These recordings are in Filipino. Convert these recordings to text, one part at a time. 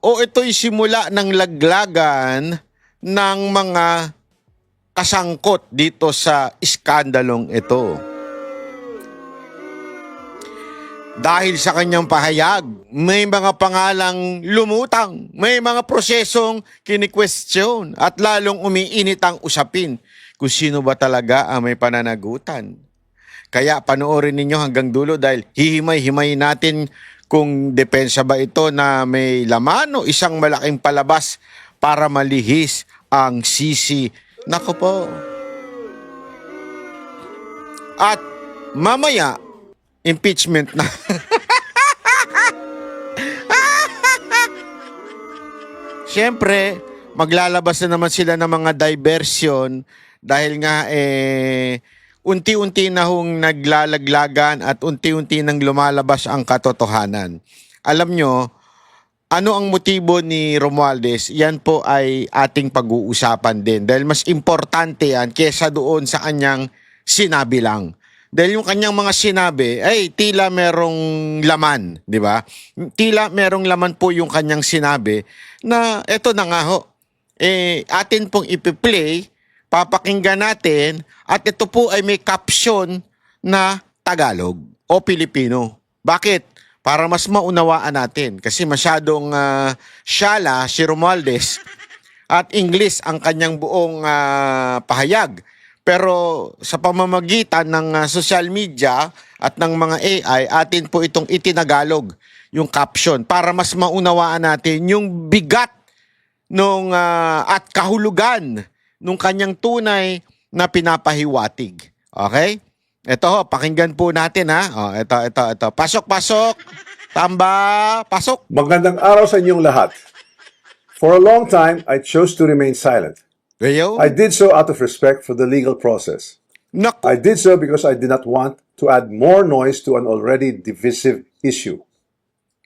o ito'y simula ng laglagan ng mga kasangkot dito sa iskandalong ito? Dahil sa kanyang pahayag, may mga pangalang lumutang, may mga prosesong kini-question at lalong umiinit ang usapin kung sino ba talaga ang may pananagutan. Kaya panoorin ninyo hanggang dulo dahil hihimay-himay natin kung depensa ba ito na may laman o isang malaking palabas para malihis ang sisi. Nako po. At mamaya, impeachment na. Siyempre, maglalabas na naman sila ng mga diversion dahil nga unti-unti na hong naglalaglagan at unti-unti nang lumalabas ang katotohanan. Alam nyo, ano ang motibo ni Romualdez? Yan po ay ating pag-uusapan din dahil mas importante yan kesa doon sa kanyang sinabi lang. Dahil yung kanyang mga sinabi ay tila merong laman, di ba? Tila merong laman po yung kanyang sinabi na eto na nga ho. Atin pong ipi-play, papakinggan natin at ito po ay may caption na Tagalog o Pilipino. Bakit? Para mas maunawaan natin kasi masyadong syala si Romualdez at English ang kanyang buong pahayag. Pero sa pamamagitan ng social media at ng mga AI, atin po itong itinagalog yung caption para mas maunawaan natin yung bigat nung, at kahulugan nung kanyang tunay na pinapahiwatig. Okay? Ito ho, pakinggan po natin ha. Oh, ito. Pasok. Tamba, pasok. Magandang araw sa inyong lahat. For a long time, I chose to remain silent. Ayo. I did so out of respect for the legal process. Naku. I did so because I did not want to add more noise to an already divisive issue.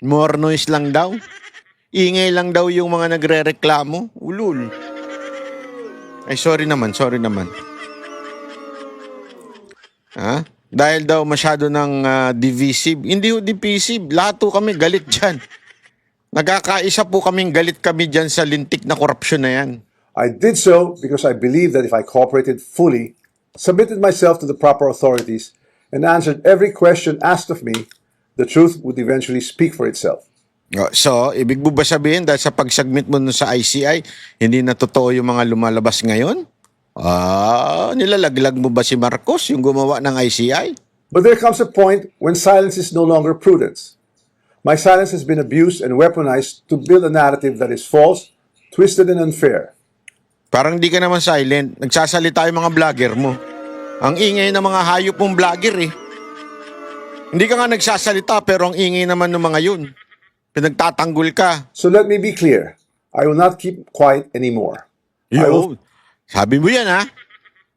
More noise lang daw. Ingay lang daw yung mga nagre-reklamo. Ulul. Ay, sorry naman. Ha? Dahil daw masyado ng divisive. Hindi ho divisive. Lahat po kami galit dyan. Nagkakaisa po kaming galit kami dyan sa lintik na korupsyon na yan. I did so because I believed that if I cooperated fully, submitted myself to the proper authorities, and answered every question asked of me, the truth would eventually speak for itself. So, ibig mo ba sabihin dahil sa pag-submit mo nun sa ICI, hindi na totoo yung mga lumalabas ngayon? Nilalaglag mo ba si Marcos yung gumawa ng ICI? But there comes a point when silence is no longer prudence. My silence has been abused and weaponized to build a narrative that is false, twisted, and unfair. Parang di ka naman silent. Nagsasalita yung mga vlogger mo. Ang ingay ng mga hayop mong vlogger eh. Hindi ka nga nagsasalita pero ang ingay naman ng mga yun. Pinagtatanggol ka. So let me be clear. I will not keep quiet anymore. Sabi mo yan ha?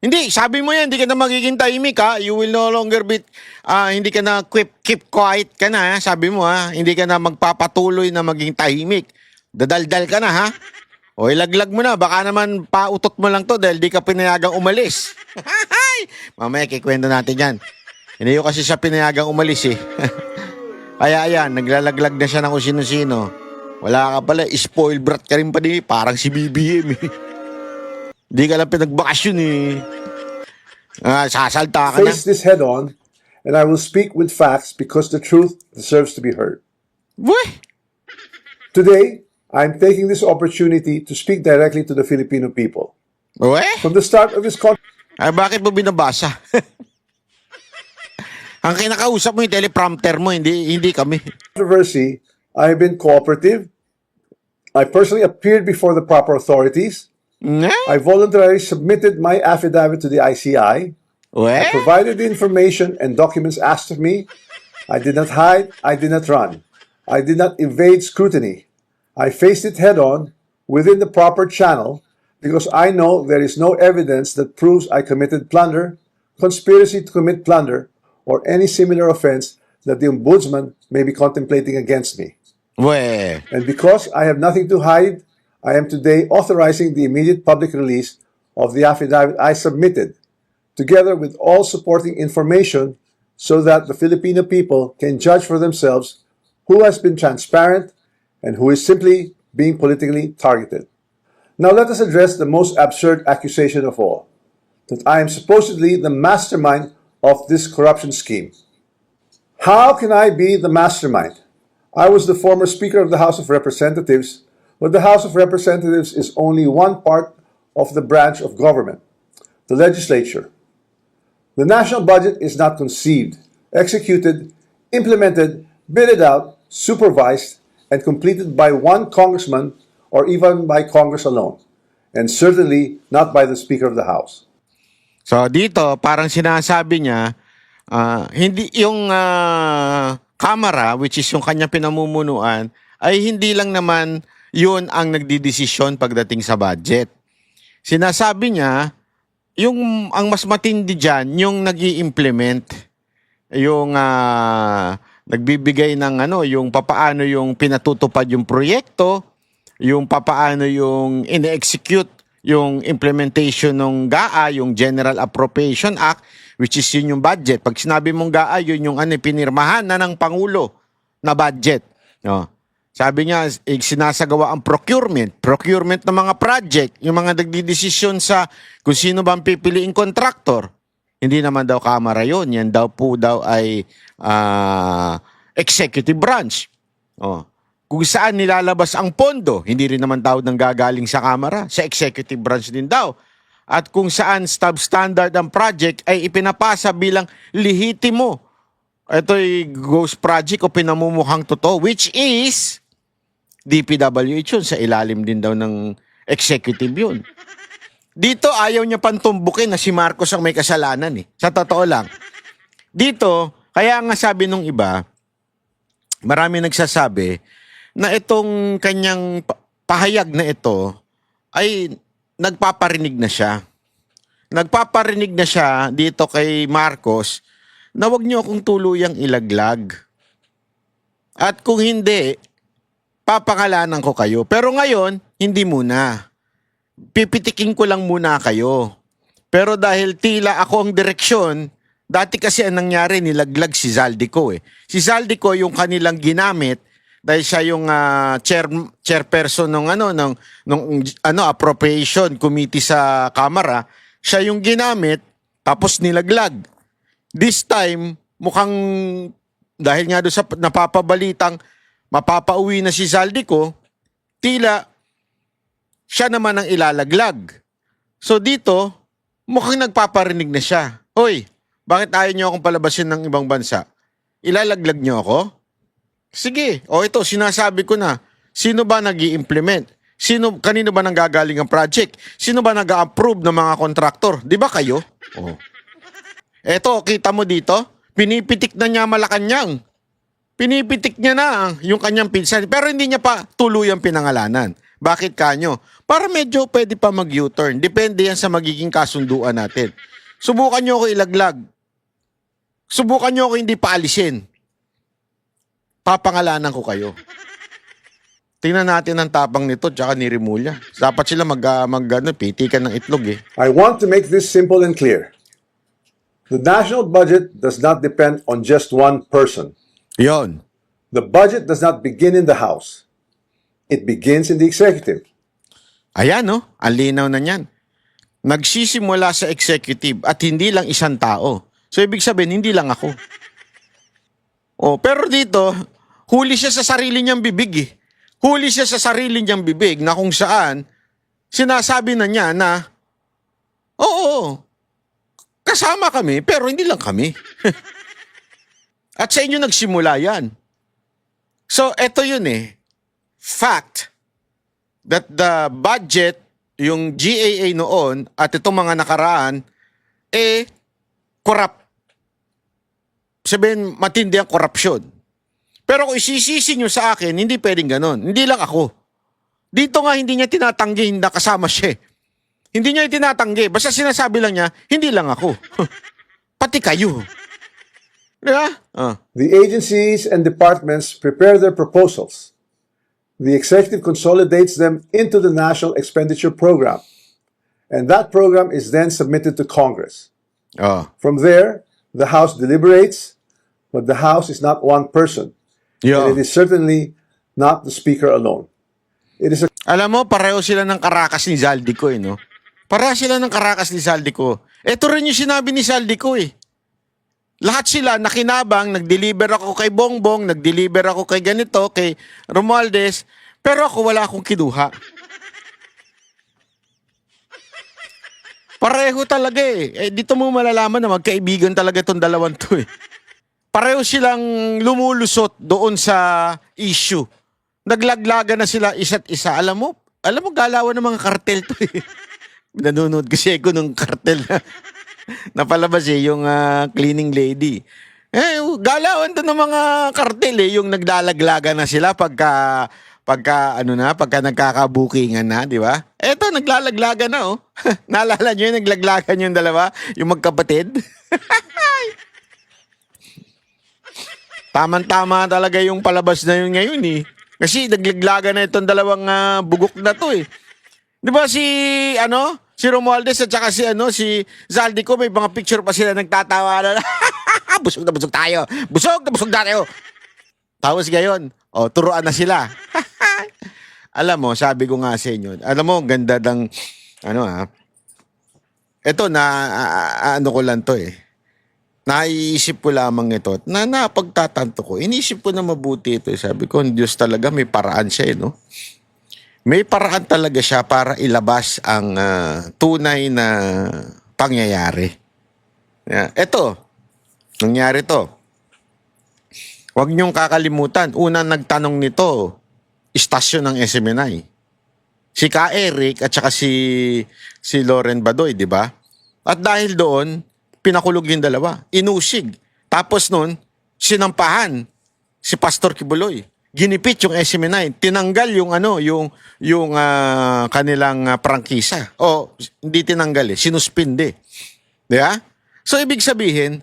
Hindi, sabi mo yan. Hindi ka na magiging tahimik ha. You will no longer be, hindi ka na keep quiet ka na ha. Sabi mo ha. Hindi ka na magpapatuloy na maging tahimik. Dadaldal ka na ha. O ilaglag mo na, baka naman pautot mo lang to dahil di ka pinayagang umalis. Mamaya kikwento natin yan. Hindi ko kasi siya pinayagang umalis eh. Kaya ayan, naglalaglag na siya ng kung sino-sino. Wala ka pala, spoil brat ka rin pa di, parang si BBM eh. Di ka lang pinagbakasyon eh. Sasalta ka na. Face this head on, and I will speak with facts because the truth deserves to be heard. What? Today, I'm taking this opportunity to speak directly to the Filipino people. From the start of this Ay, bakit mo binabasa? Ang kinakausap mo yung teleprompter mo, hindi kami. controversy, I have been cooperative. I personally appeared before the proper authorities. I voluntarily submitted my affidavit to the ICI. I provided the information and documents asked of me. I did not hide. I did not run. I did not evade scrutiny. I faced it head on within the proper channel because I know there is no evidence that proves I committed plunder, conspiracy to commit plunder, or any similar offense that the Ombudsman may be contemplating against me. And because I have nothing to hide, I am today authorizing the immediate public release of the affidavit I submitted, together with all supporting information so that the Filipino people can judge for themselves who has been transparent and who is simply being politically targeted. Now let us address the most absurd accusation of all, that I am supposedly the mastermind of this corruption scheme. How can I be the mastermind? I was the former Speaker of the House of Representatives, but the House of Representatives is only one part of the branch of government, the legislature. The national budget is not conceived, executed, implemented, bidded out, supervised, and completed by one congressman or even by Congress alone, and certainly not by the Speaker of the House. So dito, parang sinasabi niya, hindi yung Kamara, which is yung kanya pinamumunuan, ay hindi lang naman yun ang nagdidesisyon pagdating sa budget. Sinasabi niya, ang mas matindi dyan, yung nag-i-implement, yung nagbibigay ng yung papaano yung pinatutupad yung proyekto, yung papaano yung ine-execute yung implementation ng GAA, yung General Appropriation Act, which is yun yung budget. Pag sinabi mong GAA, yun yung pinirmahan na ng Pangulo na budget. No. Sabi niya, sinasagawa ang procurement ng mga project, yung mga nagdidesisyon sa kung sino ba ang pipiliing contractor. Hindi naman daw Kamara yun. Yan daw po ay executive branch. Oh. Kung saan nilalabas ang pondo, hindi rin naman daw nang gagaling sa Kamara, sa executive branch din daw. At kung saan substandard ang project ay ipinapasa bilang lehitimo. Ito'y ghost project o pinamumukhang totoo, which is DPWH yun. Sa ilalim din daw ng executive yun. Dito ayaw niya pantumbukin na si Marcos ang may kasalanan eh. Sa totoo lang. Dito, kaya nga sabi nung iba, marami nagsasabi, na itong kanyang pahayag na ito ay nagpaparinig na siya. Nagpaparinig na siya dito kay Marcos na wag niyo akong tuluyang ilaglag. At kung hindi, papangalanan ko kayo. Pero ngayon, hindi muna. Pipitikin ko lang muna kayo. Pero dahil tila ako ang direksyon, dati kasi ang nangyari, nilaglag si Zaldico eh. Si Zaldico yung kanilang ginamit dahil siya yung chairperson ng appropriation committee sa Kamara, siya yung ginamit tapos nilaglag. This time mukhang dahil nga doon sa napapabalitang mapapauwi na si Zaldico, tila siya naman ang ilalaglag. So dito mukhang nagpaparinig na siya. Hoy, bakit ayaw niyo akong palabasin ng ibang bansa? Ilalaglag niyo ako? Sige, ito, sinasabi ko na. Sino ba nag-i-implement? Kanino ba nanggagaling ang project? Sino ba nag-a-approve ng mga kontraktor? Di ba kayo? Eto, kita mo dito? Pinipitik na niya Malacanang. Pinipitik niya na yung kanyang pinsan. Pero hindi niya pa tuluyang pinangalanan. Bakit kanyo? Para medyo pwede pa mag-U-turn. Depende yan sa magiging kasunduan natin. Subukan niyo ako ilaglag. Subukan niyo ako hindi paalisin. Papangalanan ko kayo. Tingnan natin ang tapang nito tsaka ni Rimulya. Dapat sila pitikan ng itlog eh. I want to make this simple and clear. The national budget does not depend on just one person. Yon. The budget does not begin in the House. It begins in the executive. Ayan no, ang linaw na niyan. Nagsisimula sa executive at hindi lang isang tao. So ibig sabihin, hindi lang ako. Pero dito, huli siya sa sarili niyang bibig eh. Huli siya sa sarili niyang bibig na kung saan sinasabi na niya na oo, kasama kami pero hindi lang kami. At sa inyo nagsimula yan. So eto yun eh. Fact that the budget, yung GAA noon at itong mga nakaraan, corrupt. Sabihin, matindi ang korupsyon. Pero kung isisisi nyo sa akin, hindi pwedeng ganon. Hindi lang ako. Dito nga hindi niya tinatanggi, hindi kasama siya. Hindi niya itinatanggi. Basta sinasabi lang niya, hindi lang ako. Pati kayo. Diba? The agencies and departments prepare their proposals. The executive consolidates them into the National Expenditure Program. And that program is then submitted to Congress. From there, the House deliberates, but the House is not one person. And it is certainly not the Speaker alone. It is a Alam mo, pareho sila ng karakas ni Zaldico eh, no? Pareho sila ng karakas ni Zaldico. Ito rin yung sinabi ni Zaldico eh. Lahat sila nakinabang, nag-deliver ako kay Bongbong, nag-deliver ako kay ganito, kay Romualdez, pero ako wala akong kinuha. Pareho talaga eh. Dito mo malalaman na magkaibigan talaga itong dalawang to eh. Pareho silang lumulusot doon sa issue. Naglaglaga na sila isa't isa. Alam mo galawan ng mga kartel to eh. Nanonood kasi ako ng kartel na palabas eh, yung cleaning lady. Galawan to ng mga kartel eh, yung naglalaglaga na sila pagka nagkakabukingan na, di ba? Eto, naglalaglaga na, oh. Naalala nyo yung naglaglagan yung dalawa? Yung magkapatid? Tama-tama talaga yung palabas na yun ngayon, eh. Kasi naglaglaga na itong dalawang bugok na to, eh. Di ba si Romualdez at saka si Zaldico, may mga picture pa sila nagtatawa na, busog na busog tayo. Busog na busog tayo. Tapos ngayon, turuan na sila. Alam mo, sabi ko nga sa inyo, alam mo, ganda ng, ito ko lang to eh. Naiisip ko lamang ito, na napagtatanto ko, inisip ko na mabuti ito. Sabi ko, Diyos talaga, may paraan siya, no? May paraan talaga siya para ilabas ang tunay na pangyayari. Ito, nangyari to. Huwag niyong kakalimutan, unang nagtanong nito, istasyon ng SMNI. Si Ka Eric at saka si Loren Badoy, di ba? At dahil doon, pinakulog yung dalawa. Inusig. Tapos noon, sinampahan si Pastor Kibuloy. Ginipit yung SMNI. Tinanggal yung kanilang prangkisa. O, hindi tinanggal eh. Sinuspinde. Di ba? So, ibig sabihin,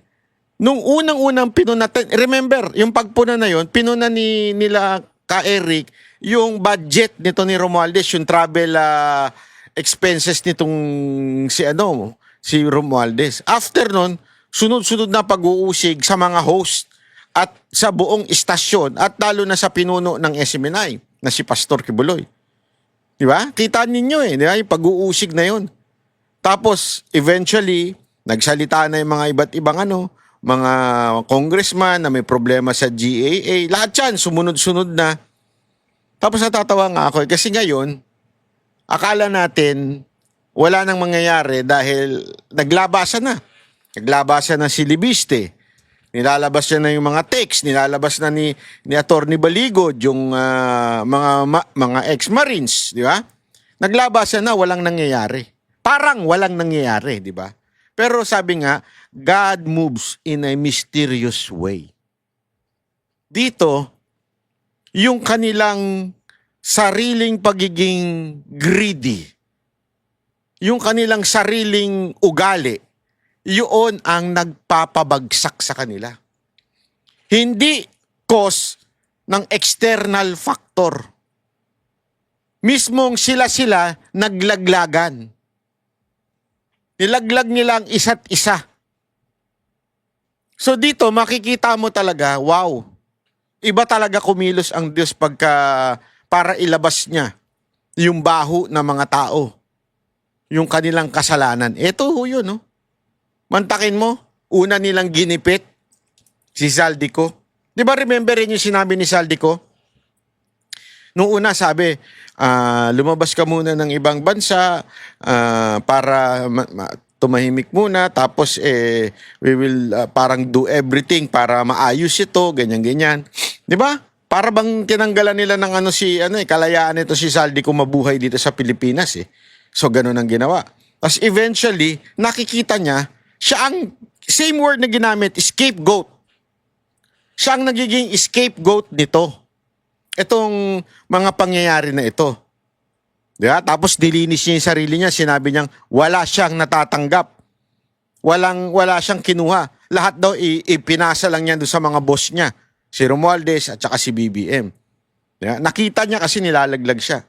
nung unang-unang pinunatan, remember, yung pagpuna na yon, pinuna nila Ka Eric, yung budget nito ni Romualdez, yung travel expenses nitong si Romualdez. After nun, sunod-sunod na pag-uusig sa mga host at sa buong istasyon at lalo na sa pinuno ng SMNI na si Pastor Kibuloy. Di ba? Kita ninyo eh, di ba? Yung pag-uusig na yon. Tapos, eventually, nagsalita na yung mga iba't ibang mga congressman na may problema sa GAA. Lahat yan, sumunod-sunod na. Tapos natatawa nga ako kasi ngayon, akala natin wala nang mangyayari dahil naglabasan na. Naglabasan na si Libiste. Nilalabas niya na yung mga text, nilalabas na ni Attorney Baligod yung mga ex-Marines, di ba? Naglabasan na, walang nangyayari. Parang walang nangyayari, di ba? Pero sabi nga, God moves in a mysterious way. Dito, yung kanilang sariling pagiging greedy, yung kanilang sariling ugali, yun ang nagpapabagsak sa kanila. Hindi cause ng external factor. Mismong sila naglaglagan. Nilaglag nila ang isa't isa. So dito, makikita mo talaga, wow, iba talaga kumilos ang Diyos para ilabas niya yung baho ng mga tao, yung kanilang kasalanan. Ito yun, no? Mantakin mo, una nilang ginipit si Zaldico. Di ba remember rin yung sinabi ni Zaldico? Nung una sabi, lumabas ka muna ng ibang bansa para tumahimik muna, tapos we will parang do everything para maayos ito, ganyan-ganyan. Di ba? Para bang tinanggalan nila ng kalayaan nito si Zaldico mabuhay dito sa Pilipinas eh. So ganun ang ginawa. Tapos eventually, nakikita niya, siya ang same word na ginamit, scapegoat. Siya ang nagiging scapegoat nito. Itong mga pangyayari na ito. Diba? Tapos dilinis niya yung sarili niya, sinabi niyang wala siyang natatanggap. Wala siyang kinuha. Lahat daw ipinasa lang niya doon sa mga boss niya. Si Romualdez at saka si BBM. Diba? Nakita niya kasi nilalaglag siya.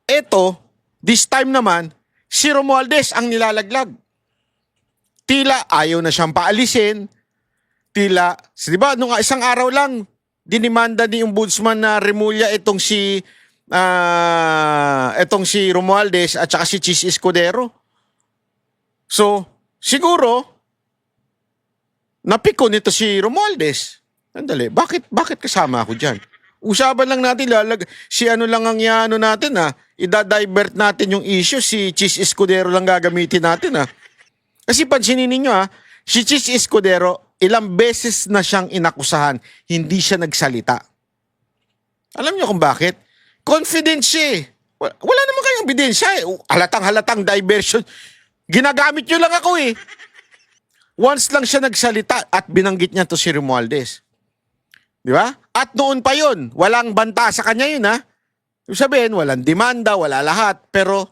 Ito, this time naman, si Romualdez ang nilalaglag. Tila ayaw na siyang paalisin. Tila, di ba, nung isang araw lang, dinimanda ni Ombudsman na Remulla itong si etong si Romualdez at saka si Chis Escudero. So, siguro, napiko nito si Romualdez. Andali, bakit kasama ako dyan? Usapan lang natin, si ano lang ang iano natin idadivert natin yung issue, si Chis Escudero lang gagamitin natin Kasi pansinin ninyo si Chis Escudero, ilang beses na siyang inakusahan, hindi siya nagsalita. Alam niyo kung bakit? Confident siya Wala naman kayong ebidensya Halatang diversion. Ginagamit niyo lang ako Once lang siya nagsalita at binanggit niya to si Romualdez. Di ba? At noon pa yon, walang banta sa kanya yun Ibig sabihin, walang demanda, wala lahat. Pero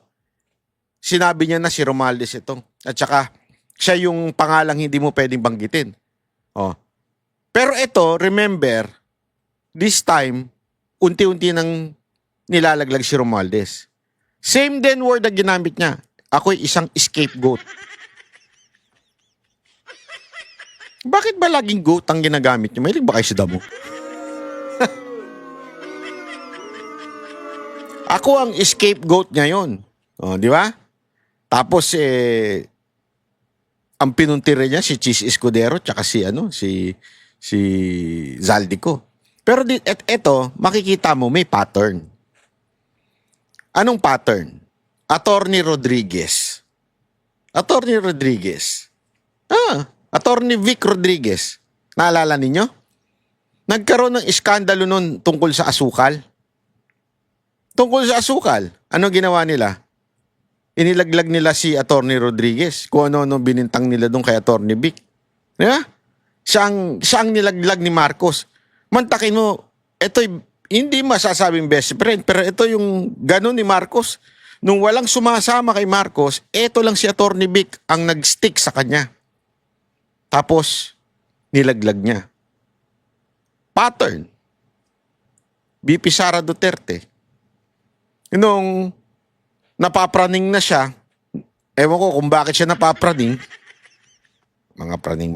sinabi niya na si Romualdez itong. At saka, siya yung pangalang hindi mo pwedeng banggitin. Pero ito, remember, this time, unti-unti nang nilalaglag si Romualdez. Same din word na ginamit niya. Ako'y isang scapegoat. Bakit ba laging goat ang ginagamit niyo? Mahilig ba kayo sa damo? Ako ang scapegoat ngayon. Di ba? Tapos ang pinuntiri niya si Chis Escudero tsaka si Zaldico. Pero eto, makikita mo may pattern. Anong pattern? Attorney Rodriguez. Attorney Vic Rodriguez. Naalala ninyo? Nagkaroon ng iskandalo nun tungkol sa asukal. Ano ginawa nila? Inilaglag nila si Attorney Rodriguez. Kung ano binintang nila doon kay Attorney Vic. Diba? Siya ang nilaglag ni Marcos. Mantakin mo, ito'y hindi masasabing best friend, pero ito yung ganun ni Marcos. Nung walang sumasama kay Marcos, ito lang si Attorney Vic ang nag-stick sa kanya. Tapos, nilaglag niya. Pattern. BP Sara Duterte. Nung napapraning na siya, ewan ko kung bakit siya napapraning. Mga bading.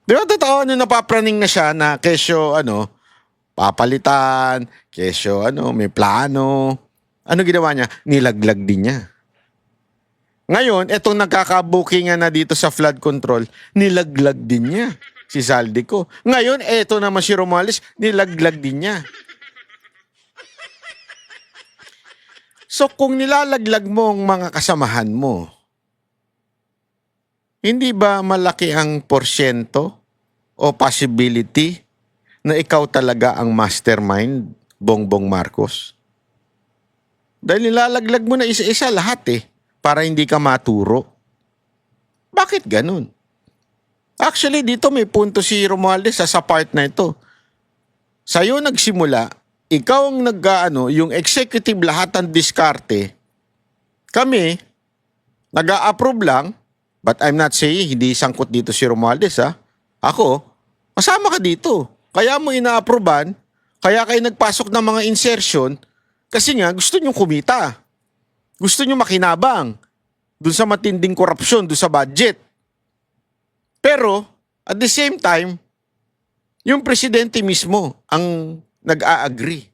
Di ba totoo nung napapraning na siya na kesyo, papalitan, kesyo, may plano. Ano ginawa niya? Nilaglag din niya. Ngayon, etong nagkakabukingan na dito sa flood control, nilaglag din niya si Zaldico. Ngayon, eto naman si Romualdez, nilaglag din niya. So, kung nilalaglag mo ang mga kasamahan mo, hindi ba malaki ang porsyento o possibility na ikaw talaga ang mastermind, Bongbong Marcos? Dahil nilalaglag mo na isa-isa lahat para hindi ka maturo. Bakit ganun? Actually, dito may punto si Romualdez sa part na ito. Sa'yo nagsimula, ikaw ang yung executive lahat ng diskarte. Kami, nag-a-approve lang, but I'm not saying hindi sangkot dito si Romualdez Ako, masama ka dito. Kaya mo ina-approvean, kaya kayo nagpasok ng mga insertion, kasi nga gusto nyo kumita. Gusto nyo makinabang dun sa matinding korupsyon, dun sa budget. Pero, at the same time, yung presidente mismo ang nag-a-agree.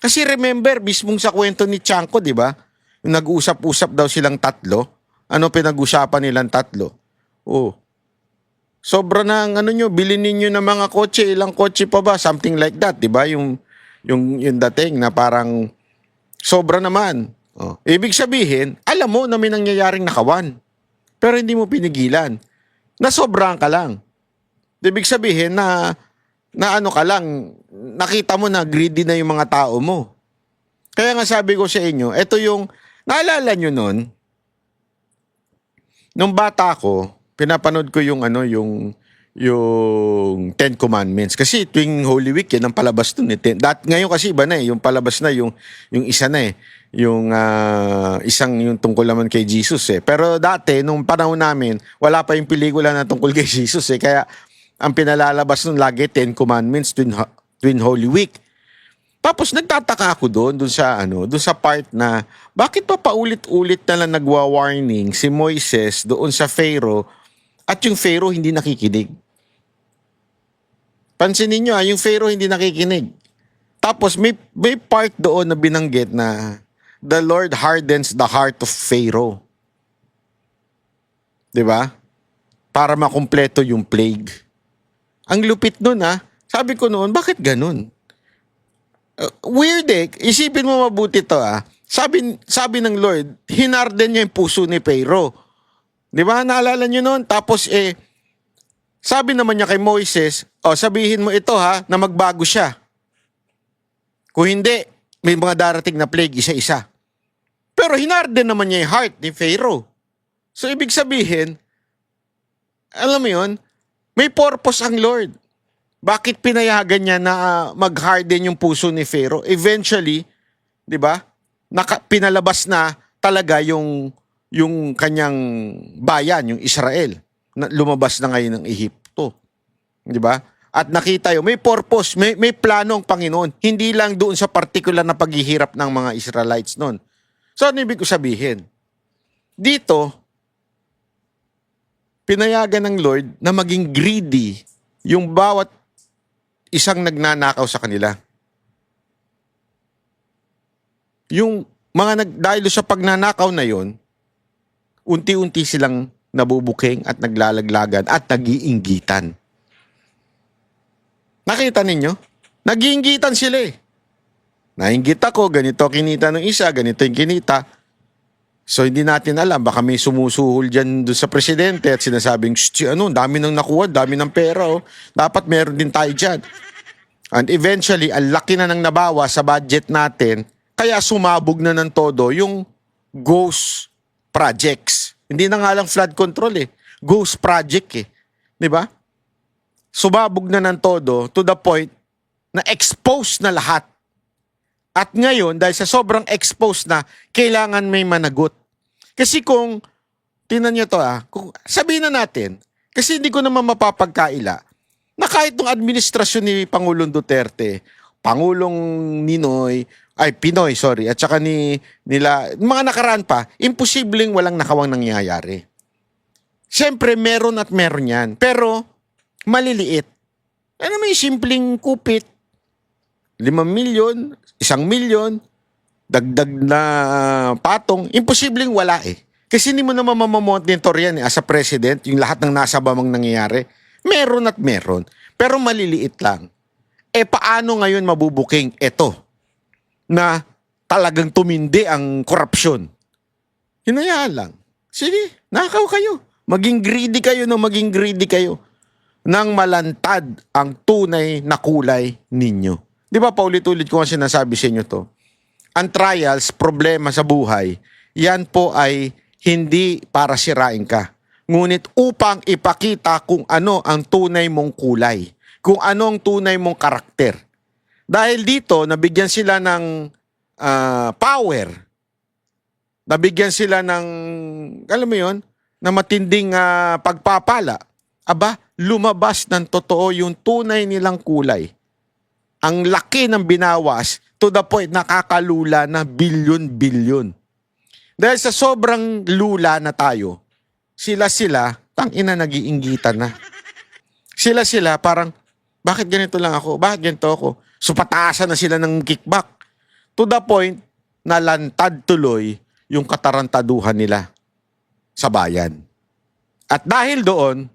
Kasi remember, mismong sa kwento ni Chanco, di ba? Yung nag-usap-usap daw silang tatlo. Ano pinag-usapan nilang tatlo? Sobra na ang bilhin ninyo ng mga kotse, ilang kotse pa ba? Something like that, di ba? Yung dating na parang sobra naman. Ibig sabihin, alam mo na may nangyayaring nakawan. Pero hindi mo pinigilan. Nasobrahan ka lang. Ibig sabihin na ka lang, nakita mo na greedy na yung mga tao mo. Kaya nga sabi ko sa inyo, ito yung, naalala nyo nun, nung bata ko, pinapanood ko yung Ten Commandments. Kasi tuwing Holy Week, yan ang palabas dun ngayon kasi iba na yung palabas na, yung isa na yung yung tungkol naman kay Jesus Pero dati, nung panahon namin, wala pa yung pelikula na tungkol kay Jesus Kaya, ang pinalalabas nun lagi, Ten Commandments tuwing Holy Week. Tapos nagtataka ako doon sa part na bakit pa paulit-ulit na lang nagwa-warning si Moises doon sa Pharaoh at yung Pharaoh hindi nakikinig. Pansinin nyo, yung Pharaoh hindi nakikinig. Tapos may part doon na binanggit na the Lord hardens the heart of Pharaoh. 'Di ba? Para makumpleto yung plague. Ang lupit nun Sabi ko noon, bakit ganun? Weird Isipin mo mabuti to Sabi ng Lord, hinarden niya yung puso ni Pharaoh. 'Di ba? Naalala niyo noon? Tapos sabi naman niya kay Moises, sabihin mo ito na magbago siya. Kung hindi, may mga darating na plague isa-isa. Pero hinarden naman niya yung heart ni Pharaoh. So ibig sabihin, alam mo yun, may purpose ang Lord. Bakit pinayagan niya na mag-harden yung puso ni Pharaoh? Eventually, 'di ba? Pinalabas na talaga yung kanyang bayan, yung Israel. Lumabas na ngayon ng Ehipto. 'Di ba? At nakita may purpose, may plano ang Panginoon. Hindi lang doon sa particular na paghihirap ng mga Israelites noon. So ano ibig ko sabihin? Dito, pinayagan ng Lord na maging greedy yung bawat isang nagnanakaw sa kanila. Yung mga dahil sa pagnanakaw na yon, unti-unti silang nabubuking at naglalaglagan at nag-iinggitan. Nakita ninyo? Nag-iinggitan sila Nainggit ako, ganito kinita ng isa, ganito yung kinita. So hindi natin alam, baka may sumusuhol dyan doon sa presidente at sinasabing, dami nang nakuha, dami ng pera Dapat meron din tayo dyan. And eventually, ang laki na nang nabawa sa budget natin, kaya sumabog na ng todo yung ghost projects. Hindi na nga lang flood control Ghost project 'Di ba? Sumabog na ng todo to the point na exposed na lahat. At ngayon, dahil sa sobrang exposed na, kailangan may managot. Kasi kung, tingnan nyo to kung, sabihin na natin, kasi hindi ko naman mapapagkaila, na kahit ng administrasyon ni Pangulong Duterte, Pangulong Pinoy, at saka nila, mga nakaraan pa, imposibleng walang nakawang nangyayari. Siyempre, meron at meron yan. Pero, maliliit. Ano may simpleng kupit? 5 milyon, 1 milyon, dagdag na patong, imposibleng wala Kasi hindi mo naman mamamonitor yan as a president, yung lahat ng nasa bamang nangyayari. Meron at meron, pero maliliit lang. Paano ngayon mabubuking ito na talagang tumindi ang korupsyon? Hinayaan lang. Sige, nakaw kayo. Maging greedy kayo nang malantad ang tunay na kulay ninyo. Di ba paulit-ulit ko nga sinasabi sa inyo to? Ang trials, problema sa buhay, yan po ay hindi para sirain ka. Ngunit upang ipakita kung ano ang tunay mong kulay. Kung ano ang tunay mong karakter. Dahil dito, nabigyan sila ng power. Nabigyan sila ng, alam mo yun, na matinding pagpapala. Aba, lumabas ng totoo yung tunay nilang kulay. Ang laki ng binawas to the point nakakalula na bilyon-bilyon. Dahil sa sobrang lula na tayo, sila, tangina nag-iinggitan na. Sila, parang, bakit ganito lang ako? Bakit ganito ako? So pataasan na sila ng kickback. To the point na lantad tuloy yung katarantaduhan nila sa bayan. At dahil doon,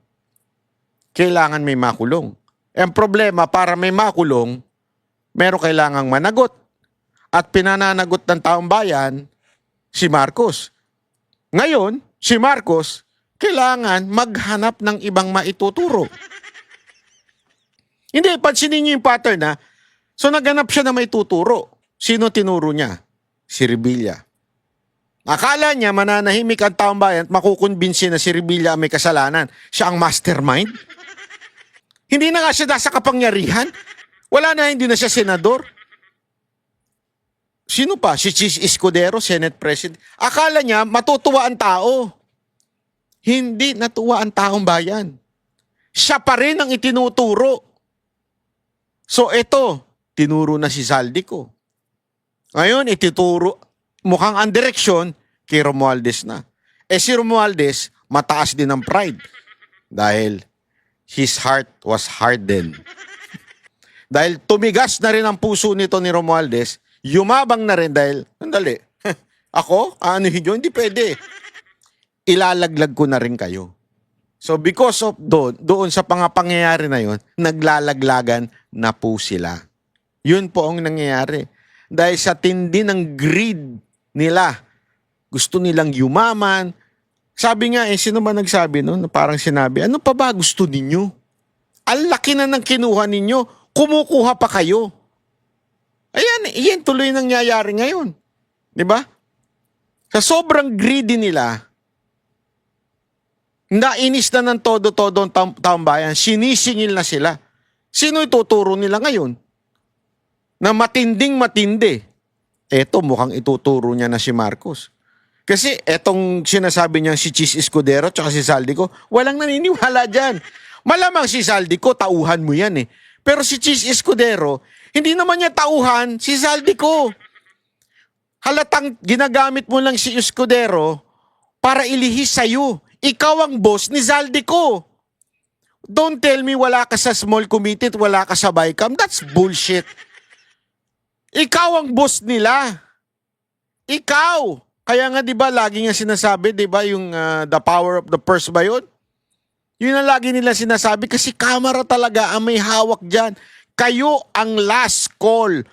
kailangan may makulong. Ang problema, para may makulong, meron kailangang managot. At pinananagot ng taong bayan, si Marcos. Ngayon, si Marcos, kailangan maghanap ng ibang maituturo. Hindi, pansinin niyo yung pattern So naghanap siya na may tuturo. Sino tinuro niya? Si Rebilla. Akala niya mananahimik ang taong bayan at makukumbinsi na si Rebilla may kasalanan. Siya ang mastermind. Hindi na nga siya nasa kapangyarihan. Wala na, hindi na siya senador. Sino pa? Si Chis Escudero, Senate President. Akala niya matutuwa ang tao. Hindi natuwa ang taong bayan. Siya pa rin ang itinuturo. So ito, tinuro na si Zaldico. Ngayon, ituturo, mukhang ang direksyon kay Romualdez na. Si Romualdez, mataas din ang pride. Dahil his heart was hardened. Dahil tumigas na rin ang puso nito ni Romualdez, yumabang na rin dahil, sandali, ako? Aanuhin nyo? Hindi pwede. Ilalaglag ko na rin kayo. So because of doon sa pangyayari na yun, naglalaglagan na po sila. Yun po ang nangyayari. Dahil sa tindi ng greed nila, gusto nilang yumaman. Sabi nga, sino ba nagsabi nun? Parang sinabi, ano pa ba gusto ninyo? Ang laki na ng kinuha ninyo, kumukuha pa kayo. Ayan, iyan tuloy nangyayari ngayon. Diba? Sa sobrang greedy nila, nainis na ng todo-todo ang taong bayan, sinisingil na sila. Sino ituturo nila ngayon? Na matinding matindi. Eto, mukhang ituturo niya na si Marcos. Kasi etong sinasabi niya si Chis Escudero tsaka si Saldico, walang naniniwala dyan. Malamang si Saldico, tauhan mo yan eh. Pero si Chis Escudero, hindi naman niya tauhan si Saldico. Halatang ginagamit mo lang si Escudero para ilihis sa'yo. Ikaw ang boss ni Saldico. Don't tell me wala ka sa small committee at wala ka sa BICAM. That's bullshit. Ikaw ang boss nila. Ikaw. Kaya nga 'di ba lagi nga sinasabi 'di ba yung the power of the purse ba yun? Yun ang lagi nila sinasabi kasi kamera talaga ang may hawak diyan. Kayo ang last call.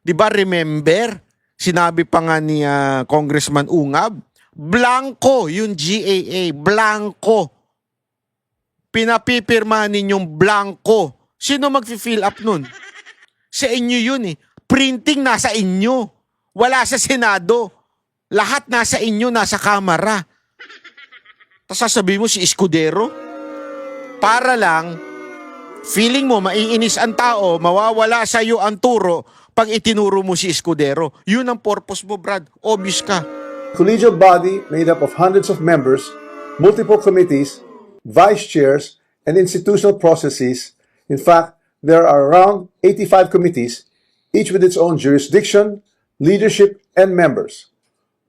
'Di ba remember? Sinabi pa nga ni Congressman Ungab, blanco yung GAA, blanco. Pinapipirma ninyong blanco. Sino magfi-fill up nun? Sa inyo yun eh. Printing nasa inyo. Wala sa Senado. Lahat nasa inyo, nasa Kamara. Tapos sasabihin mo si Escudero? Para lang, feeling mo maiinis ang tao, mawawala sa iyo ang turo pag itinuro mo si Escudero. Yun ang purpose mo, Brad. Obvious ka. Collegial body made up of hundreds of members, multiple committees, vice chairs, and institutional processes. In fact, there are around 85 committees, each with its own jurisdiction, leadership, and members.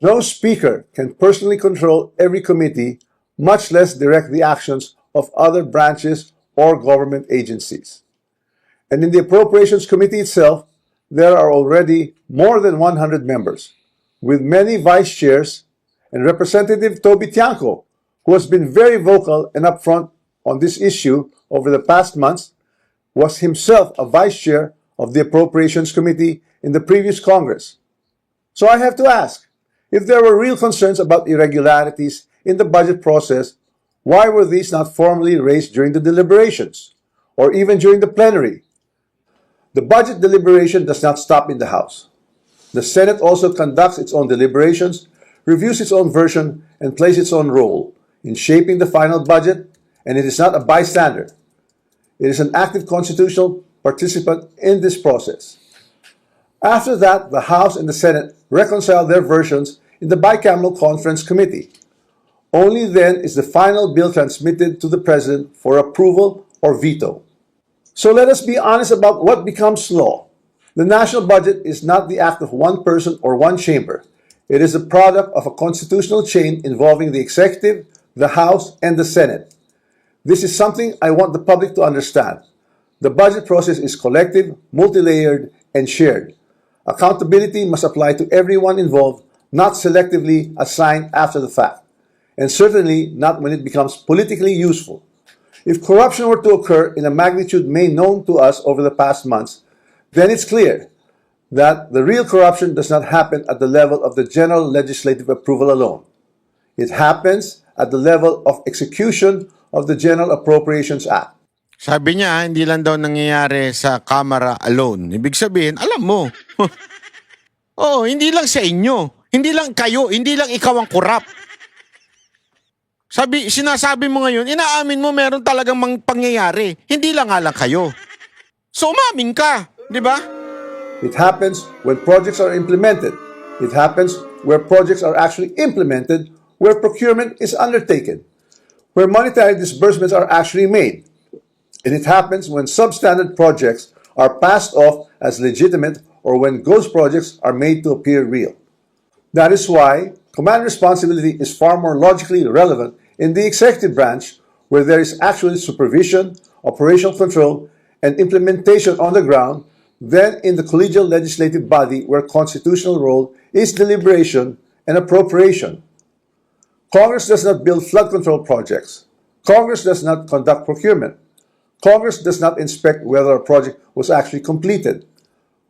No speaker can personally control every committee, much less direct the actions of other branches or government agencies. And in the Appropriations Committee itself, there are already more than 100 members, with many vice chairs, and Representative Toby Tiangco, who has been very vocal and upfront on this issue over the past months, was himself a vice chair of the Appropriations Committee in the previous Congress. So I have to ask, if there were real concerns about irregularities in the budget process, why were these not formally raised during the deliberations, or even during the plenary? The budget deliberation does not stop in the House. The Senate also conducts its own deliberations, reviews its own version, and plays its own role in shaping the final budget, and it is not a bystander. It is an active constitutional participant in this process. After that, the House and the Senate reconcile their versions in the bicameral conference committee. Only then is the final bill transmitted to the President for approval or veto. So let us be honest about what becomes law. The national budget is not the act of one person or one chamber. It is the product of a constitutional chain involving the executive, the House, and the Senate. This is something I want the public to understand. The budget process is collective, multi-layered, and shared. Accountability must apply to everyone involved, not selectively assigned after the fact, and certainly not when it becomes politically useful. If corruption were to occur in a magnitude made known to us over the past months, then it's clear that the real corruption does not happen at the level of the general legislative approval alone. It happens at the level of execution of the General Appropriations Act. Sabi niya, hindi lang daw nangyayari sa Kamara alone. Ibig sabihin, alam mo. Oo, hindi lang sa inyo. Hindi lang kayo. Hindi lang ikaw ang korap. Sinasabi mo ngayon, inaamin mo meron talagang pangyayari. Hindi lang nga lang kayo. So umamin ka, di ba? It happens when projects are implemented. It happens where projects are actually implemented, where procurement is undertaken, where monetary disbursements are actually made. And it happens when substandard projects are passed off as legitimate or when ghost projects are made to appear real. That is why command responsibility is far more logically relevant in the executive branch, where there is actually supervision, operational control, and implementation on the ground than in the collegial legislative body where constitutional role is deliberation and appropriation. Congress does not build flood control projects. Congress does not conduct procurement. Congress does not inspect whether a project was actually completed.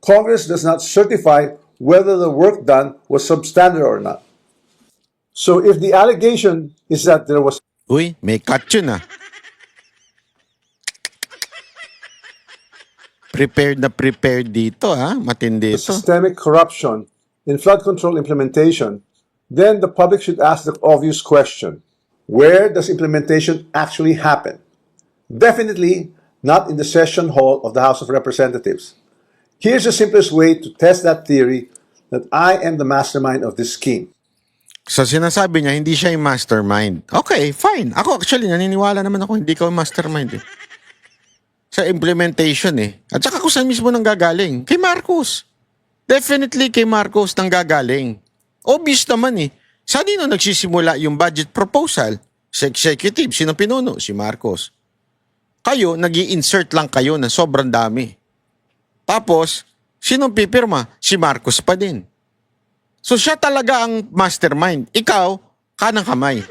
Congress does not certify whether the work done was substandard or not. So if the allegation is that there was Uy, may cut yun ah. Prepared dito ha. Matindi ito. systemic corruption in flood control implementation, then the public should ask the obvious question: where does implementation actually happen? Definitely not in the session hall of the House of Representatives. Here's the simplest way to test that theory that I am the mastermind of this scheme. So sinasabi niya, hindi siya yung mastermind. Okay, fine. Ako actually, naniniwala naman ako, hindi ka yung mastermind eh. Sa implementation eh. At saka kung saan mismo nang gagaling? Kay Marcos. Definitely kay Marcos nang gagaling. Obvious naman eh. Saan dino nagsisimula yung budget proposal? Sa executive, sino pinuno? Si Marcos. Kayo, nag-i-insert lang kayo na sobrang dami. Tapos, sinong pipirma? Si Marcos pa din. So siya talaga ang mastermind. Ikaw, kanang kamay.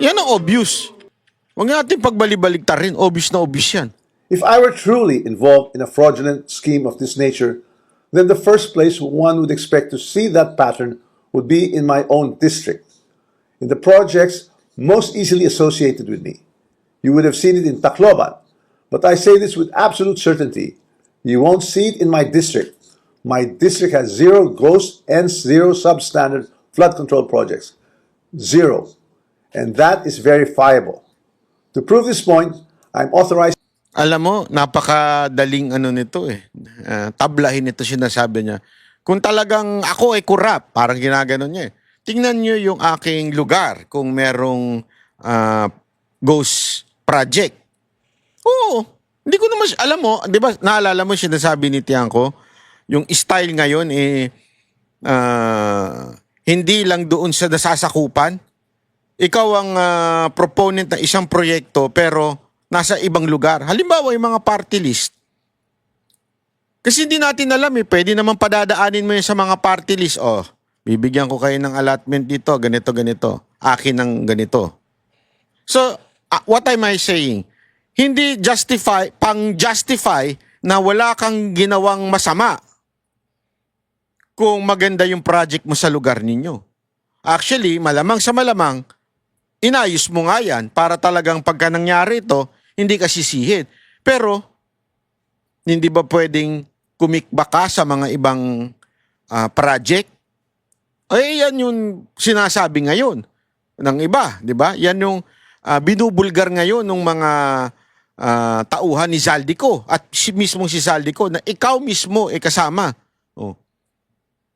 Yan ang obvious. Huwag natin pagbalibaligtar rin. Obvious na obvious yan. If I were truly involved in a fraudulent scheme of this nature, then the first place one would expect to see that pattern would be in my own district, in the projects most easily associated with me. You would have seen it in Tacloban, but I say this with absolute certainty. You won't see it in my district. My district has 0 ghost and 0 substandard flood control projects. 0. And that is verifiable. To prove this point, I'm authorized. Alam mo, napakadaling ano nito eh. Tablahin ito sinasabi niya. Kung talagang ako ay corrupt, parang ginaganon niya eh. Tingnan niyo yung aking lugar kung merong ghost project. Oo, hindi ko naman, alam mo, di ba, naalala mo sinasabi ni Tiangco, yung style ngayon eh, hindi lang doon sa nasasakupan. Ikaw ang proponent ng isang proyekto pero nasa ibang lugar. Halimbawa, yung mga party list. Kasi hindi natin alam eh, pwede naman padadaanin mo yun sa mga party list. Oh, bibigyan ko kayo ng allotment dito, ganito, ganito. Akin ng ganito. So, what am I saying? Hindi pang-justify na wala kang ginawang masama kung maganda yung project mo sa lugar ninyo. Actually, malamang sa malamang, inayos mo nga yan para talagang pagka nangyari ito, hindi ka sisihid. Pero, hindi ba pwedeng kumikba ka sa mga ibang project? Ay, yan yung sinasabi ngayon ng iba, di ba? Yan yung binubulgar ngayon ng mga tauhan ni Zaldico at mismong si Zaldico na ikaw mismo kasama. Oh.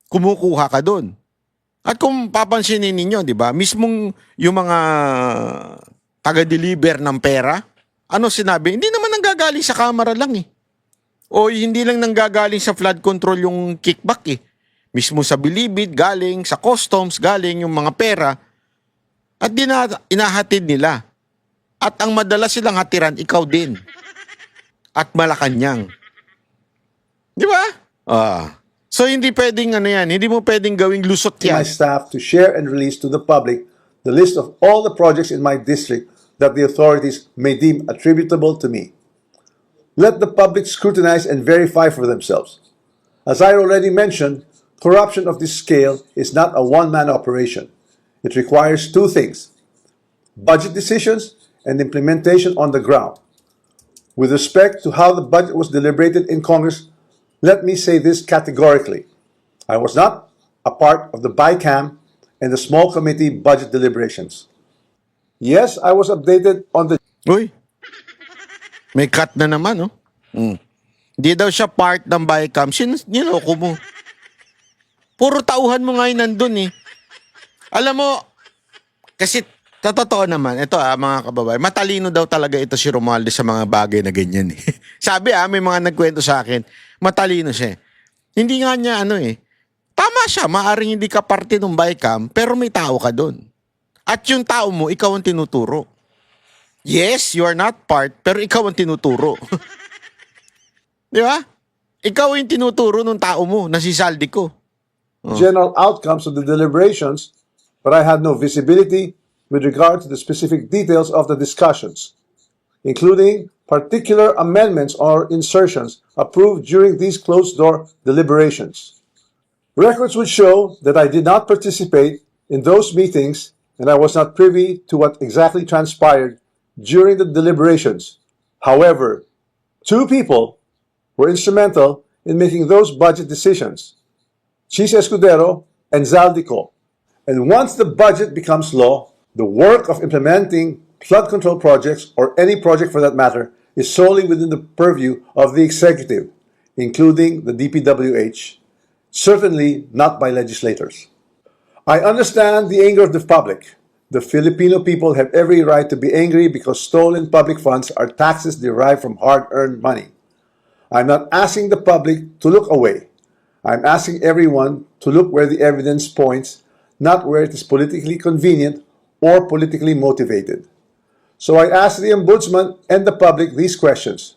Kumukuha ka doon. At kung papansinin ninyo, di ba, mismong yung mga taga-deliver ng pera, ano sinabi? Hindi naman nanggagaling sa kamera lang eh. O hindi lang nanggagaling sa flood control yung kickback eh. Mismo sa bilibid, galing, sa customs, galing yung mga pera. At inahatid nila. At ang madalas silang hatiran, ikaw din. At Malacanang. Di ba? So hindi pwedeng ano yan, hindi mo pwedeng gawing lusot yan. My staff to share and release to the public the list of all the projects in my district that the authorities may deem attributable to me. Let the public scrutinize and verify for themselves. As I already mentioned, corruption of this scale is not a one-man operation. It requires 2 things: budget decisions and implementation on the ground. With respect to how the budget was deliberated in Congress, let me say this categorically. I was not a part of the BICAM and the small committee budget deliberations. Yes, I was updated on the... Uy, may cut na naman, no? Hindi daw siya part ng BICAM. Niloko mo. Puro tauhan mo nga yun nandun eh. Alam mo, kasi sa totoo naman, ito mga kababayan, matalino daw talaga ito si Romualdez sa mga bagay na ganyan eh. Sabi may mga nagkwento sa akin, matalino siya. Hindi nga niya tama siya, maaring hindi ka parte ng BICAM, pero may tao ka doon. At yung tao mo, ikaw ang tinuturo. Yes, you are not part, pero ikaw ang tinuturo. Di ba? Ikaw yung tinuturo ng tao mo na si Saldico. General outcomes of the deliberations, but I had no visibility with regard to the specific details of the discussions, including particular amendments or insertions approved during these closed-door deliberations. Records would show that I did not participate in those meetings and I was not privy to what exactly transpired during the deliberations. However, two people were instrumental in making those budget decisions, Chis Escudero and Zaldico. And once the budget becomes law, the work of implementing flood control projects, or any project for that matter, is solely within the purview of the executive, including the DPWH, certainly not by legislators. I understand the anger of the public. The Filipino people have every right to be angry because stolen public funds are taxes derived from hard-earned money. I'm not asking the public to look away. I'm asking everyone to look where the evidence points, not where it is politically convenient or politically motivated. So I ask the Ombudsman and the public these questions.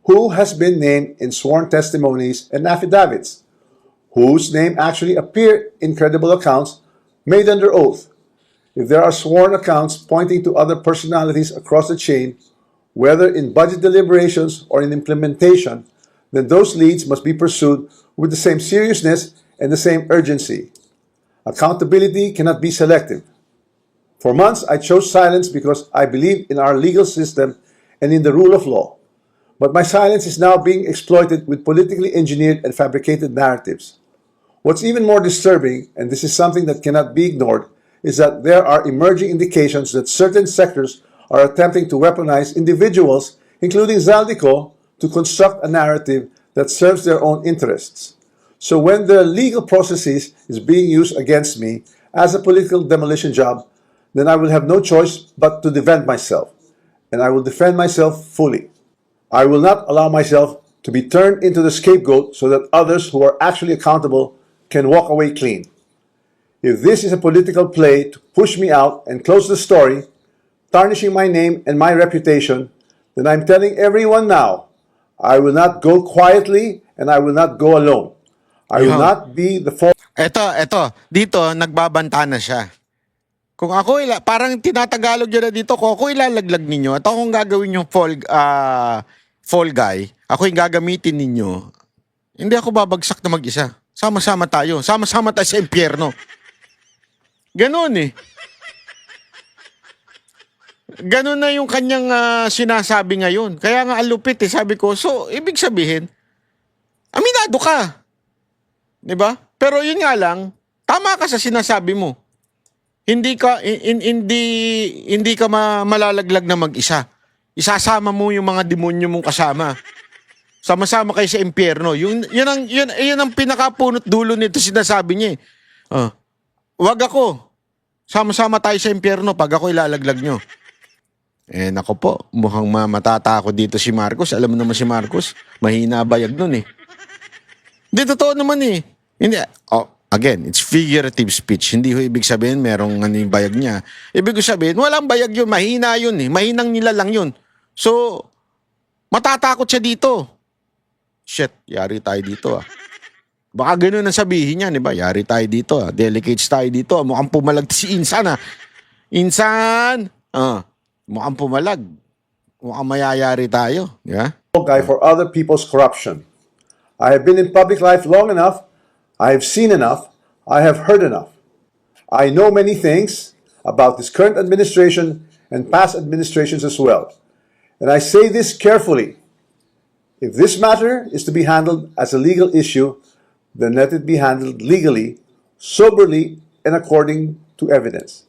Who has been named in sworn testimonies and affidavits? Whose name actually appeared in credible accounts made under oath? If there are sworn accounts pointing to other personalities across the chain, whether in budget deliberations or in implementation, then those leads must be pursued with the same seriousness and the same urgency. Accountability cannot be selective. For months, I chose silence because I believe in our legal system and in the rule of law. But my silence is now being exploited with politically engineered and fabricated narratives. What's even more disturbing, and this is something that cannot be ignored, is that there are emerging indications that certain sectors are attempting to weaponize individuals, including Zaldico, to construct a narrative that serves their own interests. So when the legal processes is being used against me as a political demolition job, then I will have no choice but to defend myself. And I will defend myself fully. I will not allow myself to be turned into the scapegoat so that others who are actually accountable can walk away clean. If this is a political play to push me out and close the story, tarnishing my name and my reputation, then I'm telling everyone now, I will not go quietly and I will not go alone. I will not be the fall. Eto, dito, nagbabanta na siya. Kung ako, parang tinatagalog niya na dito, kung ako ilalaglag ninyo, at akong gagawin yung fall guy, ako yung gagamitin ninyo, hindi ako babagsak na mag-isa. Sama-sama tayo. Sama-sama tayo sa impyerno. Ganon eh. Ganon na yung kanyang sinasabi ngayon. Kaya nga alupit eh. Sabi ko, so, ibig sabihin, aminado ka. Diba? Pero yun nga lang, tama ka sa sinasabi mo. Hindi ka malalaglag na mag-isa. Isasama mo yung mga demonyo mong kasama. Sama-sama kayo sa impyerno. Yun ang pinakapunot dulo nito sinasabi niya eh. Wag ako. Sama-sama tayo sa impyerno pag ako ilalaglag nyo. Eh nako po, mukhang matatakot dito si Marcos. Alam mo naman si Marcos, mahina bayag nun eh. Hindi, totoo naman eh. Hindi, again, it's figurative speech. Hindi ho ibig sabihin merong yung bayag niya. Ibig sabihin, walang bayag yun. Mahina yun eh. Mahinang nila lang yun. So, matatakot siya dito. Shit, yari tayo dito ah. Baka gano'n ang sabihin niya, di ba? Yari tayo dito ah. Delicates tayo dito. Mukhang pumalag si Insan ah. Insan! Mukhang pumalag. Mukhang mayayari tayo. Di ba? Guy for other people's corruption. I have been in public life long enough. I have seen enough. I have heard enough. I know many things about this current administration and past administrations as well. And I say this carefully. If this matter is to be handled as a legal issue, then let it be handled legally, soberly, and according to evidence.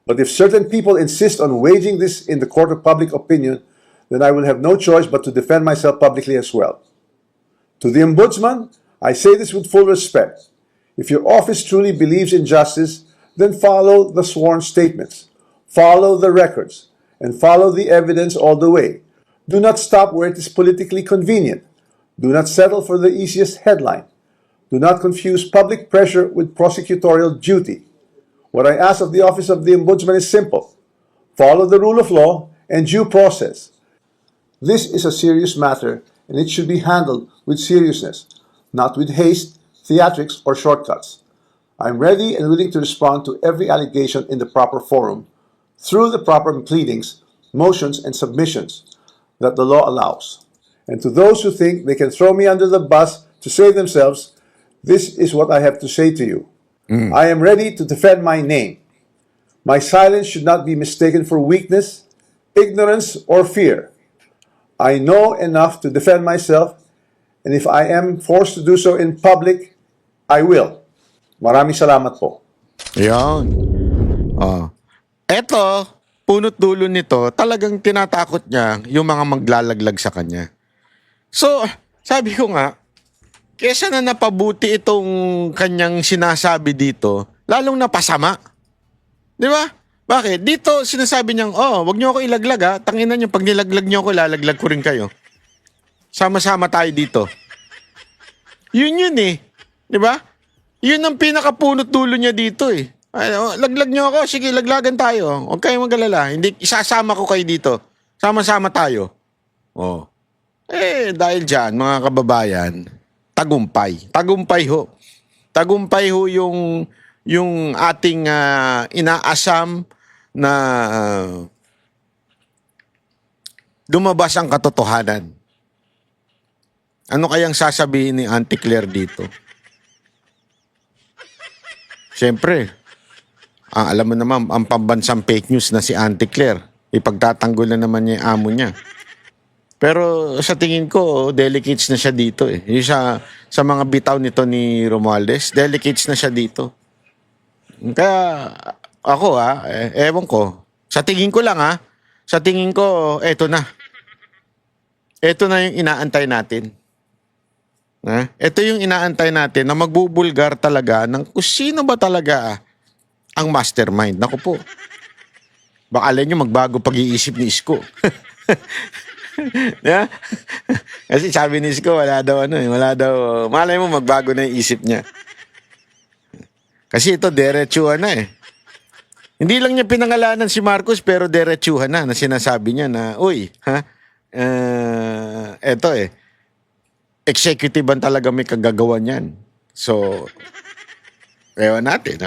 But if certain people insist on waging this in the court of public opinion, then I will have no choice but to defend myself publicly as well. To the Ombudsman, I say this with full respect. If your office truly believes in justice, then follow the sworn statements, follow the records, and follow the evidence all the way. Do not stop where it is politically convenient. Do not settle for the easiest headline. Do not confuse public pressure with prosecutorial duty. What I ask of the Office of the Ombudsman is simple. Follow the rule of law and due process. This is a serious matter, and it should be handled with seriousness, not with haste, theatrics, or shortcuts. I'm ready and willing to respond to every allegation in the proper forum, through the proper pleadings, motions, and submissions that the law allows. And to those who think they can throw me under the bus to save themselves, this is what I have to say to you. I am ready to defend my name. My silence should not be mistaken for weakness, ignorance, or fear. I know enough to defend myself, and if I am forced to do so in public, I will. Maraming salamat po. Yan. Oh. Eto, punot dulo nito, talagang tinatakot niya yung mga maglalaglag sa kanya. So, sabi ko nga, kesa na napabuti itong kanyang sinasabi dito, lalong napasama. Di ba? Bakit? Dito, sinasabi niyang, wag niyo ako ilaglag ha. Tanginan niyo, pag nilaglag niyo ako, lalaglag ko rin kayo. Sama-sama tayo dito. Yun eh. Di ba? Yun ang pinakapunot dulo niya dito eh. Laglag niyo ako, sige, laglagan tayo. Huwag kayong mag-alala. Hindi, isasama ko kayo dito. Sama-sama tayo. Oh. Dahil dyan, mga kababayan, tagumpay. Tagumpay ho. Tagumpay ho yung ating inaasam na lumabas ang katotohanan. Ano kayang sasabihin ni Auntie Claire dito? Siyempre, alam mo naman, ang pambansang fake news na si Auntie Claire, ipagtatanggol na naman niya yung amo niya. Pero sa tingin ko, delicates na siya dito eh. Yung sa mga bitaw nito ni Romualdez, delicates na siya dito. Kaya ako ewan ko. Sa tingin ko lang sa tingin ko, eto na. Eto na yung inaantay natin. Ito yung inaantay natin na magbubulgar talaga ng kung sino ba talaga ang mastermind. Naku po. Baka alin nyo magbago pag-iisip ni Isko. Yeah? Kasi sabi ni Isko, wala daw, malay mo magbago na yung isip niya. Kasi ito, derechuhan na eh. Hindi lang niya pinangalanan si Marcos, pero derechuhan na sinasabi niya na, uy, eto executive ang talaga may kagagawa niyan. So, ewan natin,